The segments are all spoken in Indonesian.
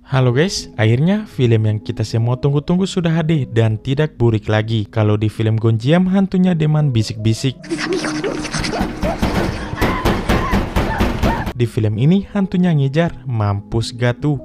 Halo guys, akhirnya film yang kita semua tunggu-tunggu sudah hadir dan tidak burik lagi. Kalau di film Gonjiam hantunya Deman bisik-bisik. Di film ini hantunya ngejar, mampus gatu.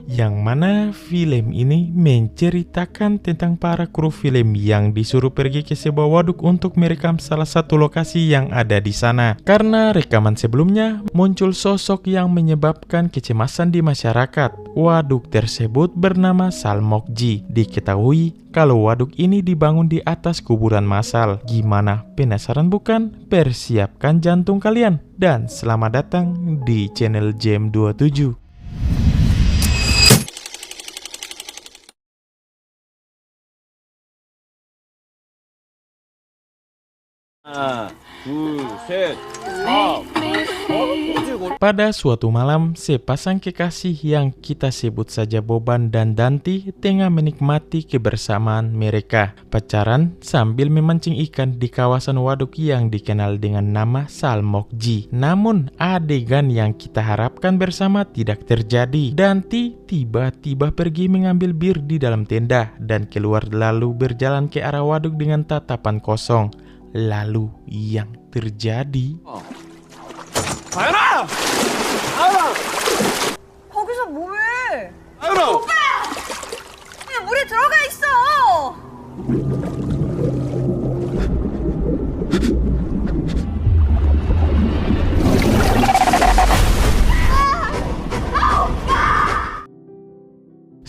Yang mana film ini menceritakan tentang para kru film yang disuruh pergi ke sebuah waduk untuk merekam salah satu lokasi yang ada di sana. Karena rekaman sebelumnya muncul sosok yang menyebabkan kecemasan di masyarakat. Waduk tersebut bernama Salmokji. Diketahui kalau waduk ini dibangun di atas kuburan massal. Gimana? Penasaran bukan? Persiapkan jantung kalian. Dan selamat datang di channel Jem27. Pada suatu malam, sepasang kekasih yang kita sebut saja Boban dan Danti tengah menikmati kebersamaan mereka, pacaran sambil memancing ikan di kawasan waduk yang dikenal dengan nama Salmokji. Namun, adegan yang kita harapkan bersama tidak terjadi. Danti tiba-tiba pergi mengambil bir di dalam tenda dan keluar lalu berjalan ke arah waduk dengan tatapan kosong. Lalu yang terjadi... 다현아! 다현아! 거기서 뭐해? 다현아! 오빠! 그냥 물에 들어가 있어!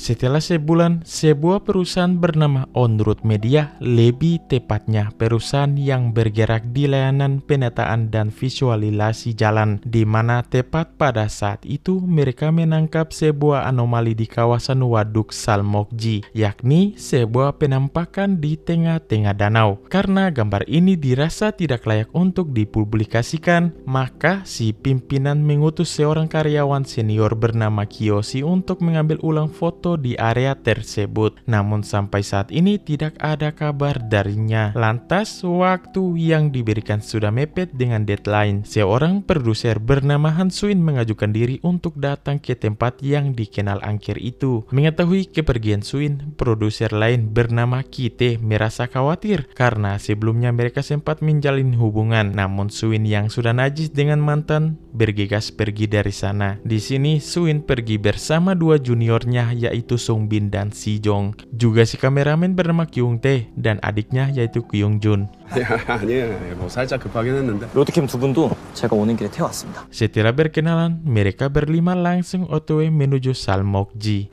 Setelah sebulan, sebuah perusahaan bernama Onroad Media, lebih tepatnya perusahaan yang bergerak di layanan penataan dan visualisasi jalan, di mana tepat pada saat itu mereka menangkap sebuah anomali di kawasan waduk Salmokji, yakni sebuah penampakan di tengah-tengah danau. Karena gambar ini dirasa tidak layak untuk dipublikasikan, maka si pimpinan mengutus seorang karyawan senior bernama Kiyoshi untuk mengambil ulang foto di area tersebut. Namun sampai saat ini tidak ada kabar darinya. Lantas waktu yang diberikan sudah mepet dengan deadline. Seorang produser bernama Hansuin mengajukan diri untuk datang ke tempat yang dikenal angker itu. Mengetahui kepergian Suin, produser lain bernama Kite merasa khawatir karena sebelumnya mereka sempat menjalin hubungan. Namun Suin yang sudah najis dengan mantan bergegas pergi dari sana. Di sini Suin pergi bersama dua juniornya yaitu Songbin dan Sijong. Juga si kameramen bernama Kyung Tae dan adiknya yaitu Kyung Jun. 아니에요. 뭐 살짝 급하긴 했는데. 로드캠 두 분도 제가 오는 길에 태웠습니다. Setelah berkenalan, mereka berlima langsung otw menuju Salmokji.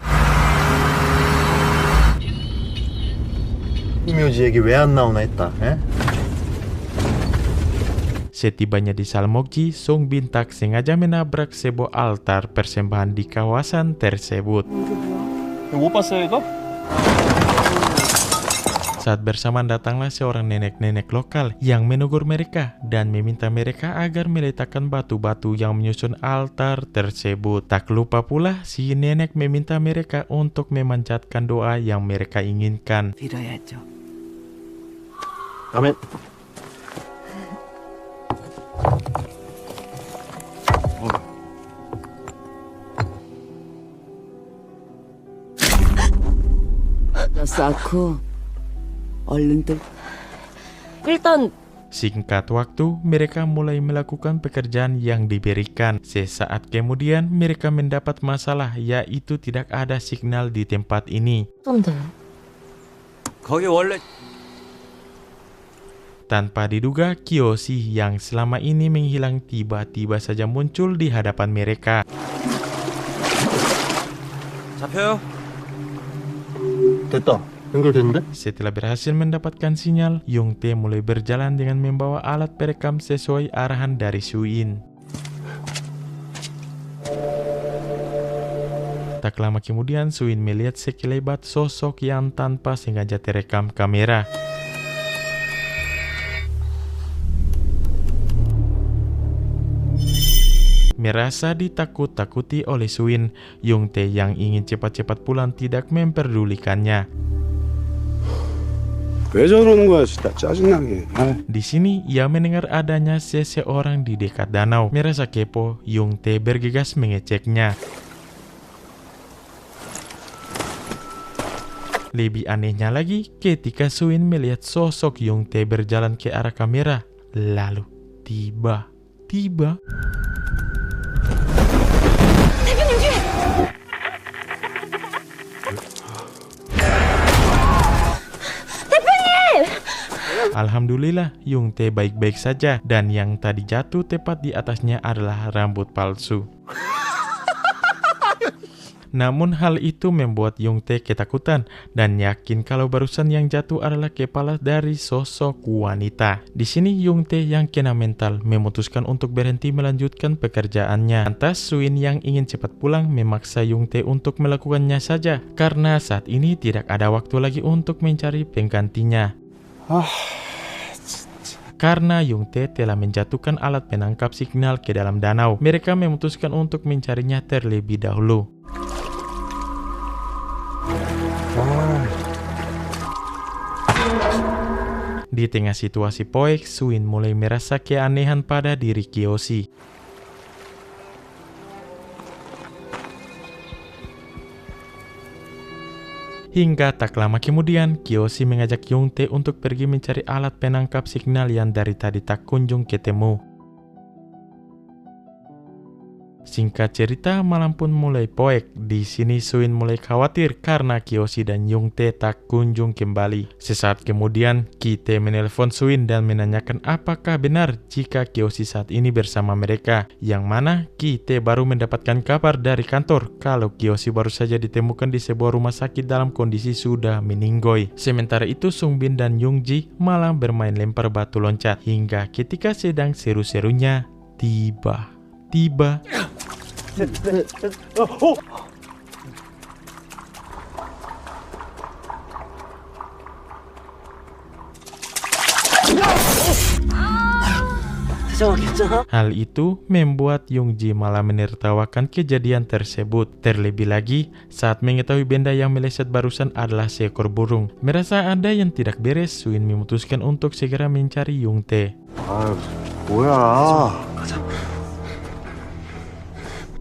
이묘지 얘기 왜 안 나오나 했다. 에? Setibanya di Salmokji, Songbin tak sengaja menabrak sebuah altar persembahan di kawasan tersebut. 못 봤어요 이거? Saat bersamaan datanglah seorang nenek-nenek lokal yang menegur mereka dan meminta mereka agar meletakkan batu-batu yang menyusun altar tersebut. Tak lupa pula si nenek meminta mereka untuk memanjatkan doa yang mereka inginkan. 빌어야죠. 아멘. 쌓고 얼른들 일단 Singkat waktu, mereka mulai melakukan pekerjaan yang diberikan. Sesaat kemudian, mereka mendapat masalah, yaitu tidak ada signal di tempat ini. 거기 원래 Tanpa diduga, Kiyoshi yang selama ini menghilang tiba-tiba saja muncul di hadapan mereka. 잡혀요? 됐다. 연결됐는데? Setelah berhasil mendapatkan sinyal, Yung Tae mulai berjalan dengan membawa alat perekam sesuai arahan dari Suin. Tak lama kemudian, Suin melihat sekelebat sosok yang tanpa sengaja terekam kamera. Merasa ditakut-takuti oleh Suin, Yung Tae yang ingin cepat-cepat pulang tidak memperdulikannya. 왜 저러는 거야 진짜 짜증나게. Di sini, ia mendengar adanya seseorang di dekat danau. Merasa kepo, Yung Tae bergegas mengeceknya. Lebih anehnya lagi, ketika Suin melihat sosok Yung Tae berjalan ke arah kamera, lalu tiba-tiba Alhamdulillah, Yung Tae baik-baik saja dan yang tadi jatuh tepat di atasnya adalah rambut palsu. Namun hal itu membuat Yung Tae ketakutan dan yakin kalau barusan yang jatuh adalah kepala dari sosok wanita. Di sini Yung Tae yang kena mental memutuskan untuk berhenti melanjutkan pekerjaannya. Lantas Suin yang ingin cepat pulang memaksa Yung Tae untuk melakukannya saja karena saat ini tidak ada waktu lagi untuk mencari penggantinya. Karena Yung Tae telah menjatuhkan alat penangkap signal ke dalam danau, mereka memutuskan untuk mencarinya terlebih dahulu. Di tengah situasi poek, Suin mulai merasa keanehan pada diri Kyoshi. Hingga tak lama kemudian, Kyoshi mengajak Yung Tae untuk pergi mencari alat penangkap signal yang dari tadi tak kunjung ketemu. Singkat cerita, malam pun mulai poek. Di sini Suin mulai khawatir karena Kyoshi dan Yung Tae tak kunjung kembali. Sesaat kemudian, Ki Tae menelpon Suin dan menanyakan apakah benar jika Kyoshi saat ini bersama mereka. Yang mana Ki Tae baru mendapatkan kabar dari kantor kalau Kyoshi baru saja ditemukan di sebuah rumah sakit dalam kondisi sudah meninggoy. Sementara itu, Sung Bin dan Yung Ji malah bermain lempar batu loncat. Hingga ketika sedang seru-serunya, tiba hal itu membuat Yung Ji malah menertawakan kejadian tersebut. Terlebih lagi saat mengetahui benda yang meleset barusan adalah seekor burung. Merasa ada yang tidak beres, Suin memutuskan untuk segera mencari Yung Tae. 뭐야?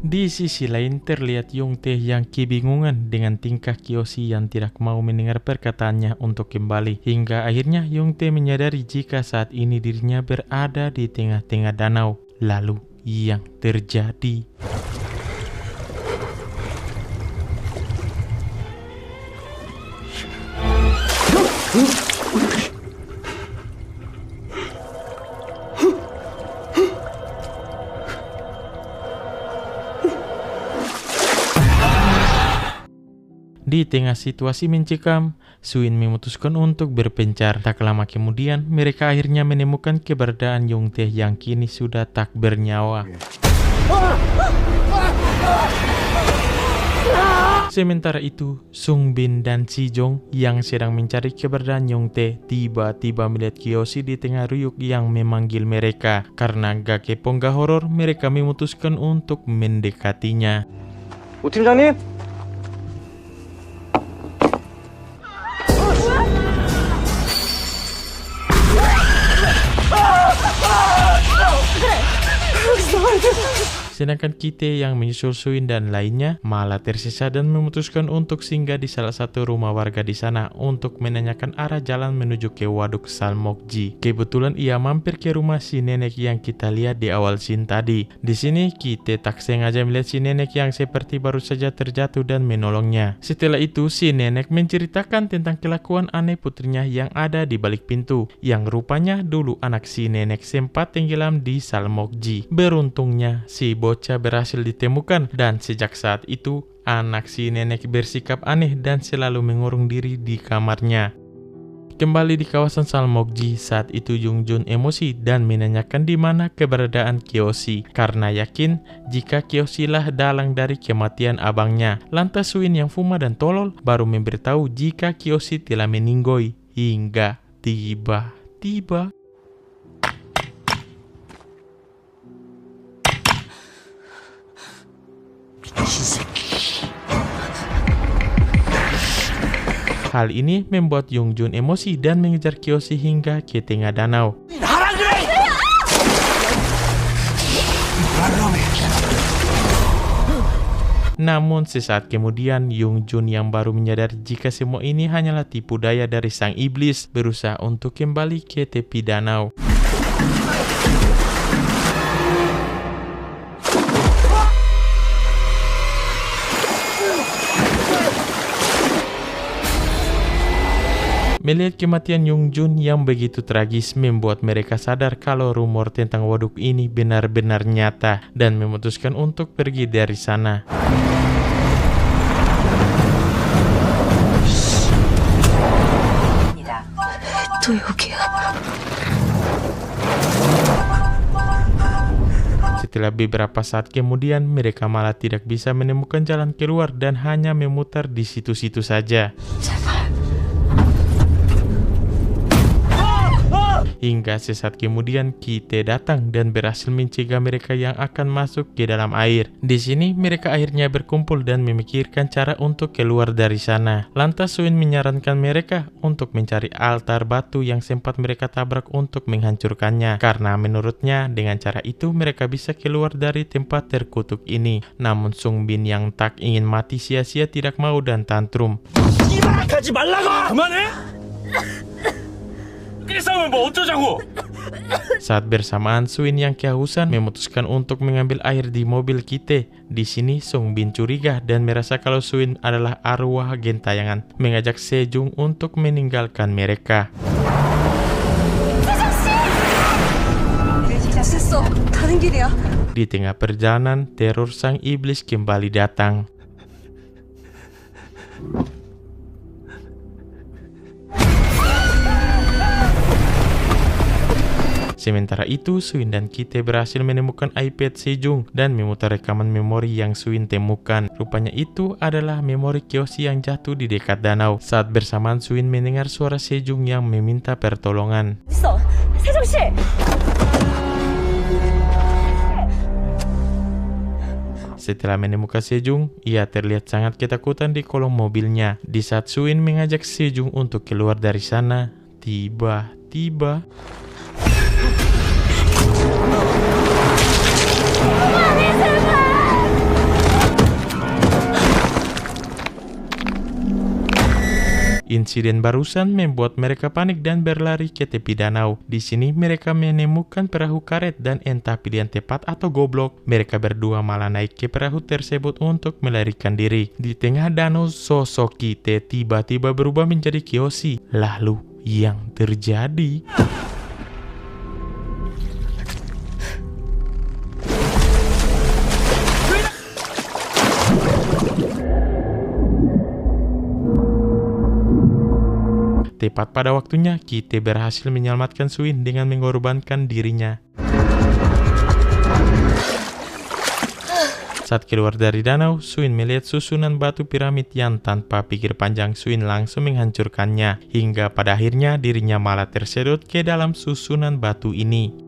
Di sisi lain terlihat Yung Tae yang kebingungan dengan tingkah Kyoshi yang tidak mau mendengar perkataannya untuk kembali. Hingga akhirnya Yung Tae menyadari jika saat ini dirinya berada di tengah-tengah danau. Lalu yang terjadi... Di tengah situasi mencekam, Suin memutuskan untuk berpencar. Tak lama kemudian, mereka akhirnya menemukan keberadaan Yung Tae yang kini sudah tak bernyawa. Sementara itu, Sung Bin dan Si Jong yang sedang mencari keberadaan Yung Tae tiba-tiba melihat Kyoshi di tengah ruyuk yang memanggil mereka. Karena gak kepo gak horor, mereka memutuskan untuk mendekatinya. 팀장님! Sedangkan Ki Tae yang menyusul Suin dan lainnya malah tersesat dan memutuskan untuk singgah di salah satu rumah warga di sana untuk menanyakan arah jalan menuju ke Waduk Salmokji. Kebetulan ia mampir ke rumah si nenek yang kita lihat di awal scene tadi. Di sini Ki Tae tak sengaja melihat si nenek yang seperti baru saja terjatuh dan menolongnya. Setelah itu si nenek menceritakan tentang kelakuan aneh putrinya yang ada di balik pintu, yang rupanya dulu anak si nenek sempat tenggelam di Salmokji. Beruntungnya si bocah berhasil ditemukan dan sejak saat itu anak si nenek bersikap aneh dan selalu mengurung diri di kamarnya. Kembali di kawasan Salmokji, saat itu Yung Jun emosi dan menanyakan di mana keberadaan Kyoshi karena yakin jika Kyoshi lah dalang dari kematian abangnya. Lantas Suin yang fuma dan tolol baru memberitahu jika Kyoshi telah meninggoy. Hingga tiba-tiba Hal ini membuat Yongjun emosi dan mengejar Kyoshi hingga ke tengah danau. Namun sesaat kemudian Yongjun yang baru menyadari jika semua ini hanyalah tipu daya dari sang iblis berusaha untuk kembali ke tepi danau. Melihat kematian Yongjun yang begitu tragis membuat mereka sadar kalau rumor tentang waduk ini benar-benar nyata dan memutuskan untuk pergi dari sana. Setelah beberapa saat kemudian, mereka malah tidak bisa menemukan jalan keluar dan hanya memutar di situ-situ saja. Hingga sesaat kemudian Kite datang dan berhasil mencegah mereka yang akan masuk ke dalam air. Di sini mereka akhirnya berkumpul dan memikirkan cara untuk keluar dari sana. Lantas Suin menyarankan mereka untuk mencari altar batu yang sempat mereka tabrak untuk menghancurkannya. Karena menurutnya dengan cara itu mereka bisa keluar dari tempat terkutuk ini. Namun Sung Bin yang tak ingin mati sia-sia tidak mau dan tantrum. 가지 말라고! 그만해! 싸우면 뭐 어쩌자고! Saat bersamaan, Suin yang kehausan memutuskan untuk mengambil air di mobil Kite. Di sini Sung Bin curiga dan merasa kalau Suin adalah arwah gentayangan, mengajak Sejong untuk meninggalkan mereka. Di tengah perjalanan, teror sang iblis kembali datang. Sementara itu, Suin dan Kite berhasil menemukan iPad Sejong dan memutar rekaman memori yang Suin temukan. Rupanya itu adalah memori Kyoshi yang jatuh di dekat danau. Saat bersamaan, Suin mendengar suara Sejong yang meminta pertolongan. Setelah menemukan Sejong, ia terlihat sangat ketakutan di kolong mobilnya. Di saat Suin mengajak Sejong untuk keluar dari sana, tiba-tiba insiden barusan membuat mereka panik dan berlari ke tepi danau. Di sini mereka menemukan perahu karet dan entah pilihan tepat atau goblok, mereka berdua malah naik ke perahu tersebut untuk melarikan diri. Di tengah danau, sosok Kite tiba-tiba berubah menjadi Kyoshi. Lalu yang terjadi? Tepat pada waktunya, Kite berhasil menyelamatkan Suin dengan mengorbankan dirinya. Saat keluar dari danau, Suin melihat susunan batu piramid yang tanpa pikir panjang Suin langsung menghancurkannya. Hingga pada akhirnya dirinya malah tersedot ke dalam susunan batu ini.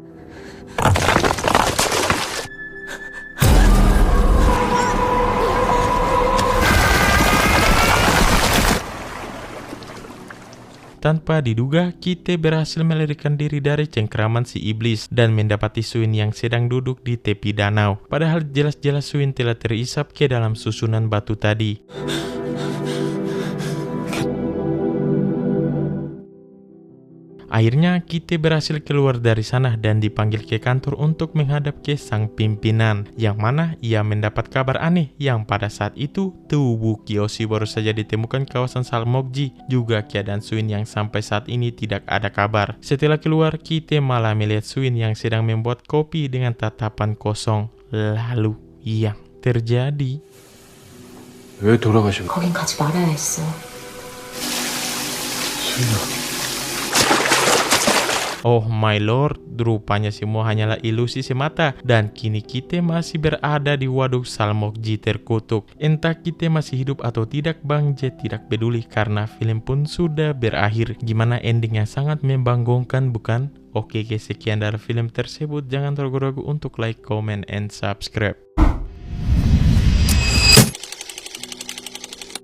Tanpa diduga, Kite berhasil melarikan diri dari cengkraman si iblis dan mendapati Suin yang sedang duduk di tepi danau. Padahal jelas-jelas Suin telah terisap ke dalam susunan batu tadi. Akhirnya Kite berhasil keluar dari sana dan dipanggil ke kantor untuk menghadap ke sang pimpinan, yang mana ia mendapat kabar aneh yang pada saat itu tubuh Kyoshi baru saja ditemukan kawasan Salmokji, juga keadaan Suin yang sampai saat ini tidak ada kabar. Setelah keluar, Kite malah melihat Suin yang sedang membuat kopi dengan tatapan kosong. Lalu yang terjadi? 왜 돌아가신 거야? 거긴 가지 말아야 했어. Oh my lord, rupanya semua hanyalah ilusi semata dan kini Kite masih berada di waduk Salmokji terkutuk. Entah Kite masih hidup atau tidak, Bang J tidak peduli karena film pun sudah berakhir. Gimana endingnya, sangat membanggakan bukan? Oke, sekian dari film tersebut. Jangan ragu-ragu untuk like, comment, and subscribe.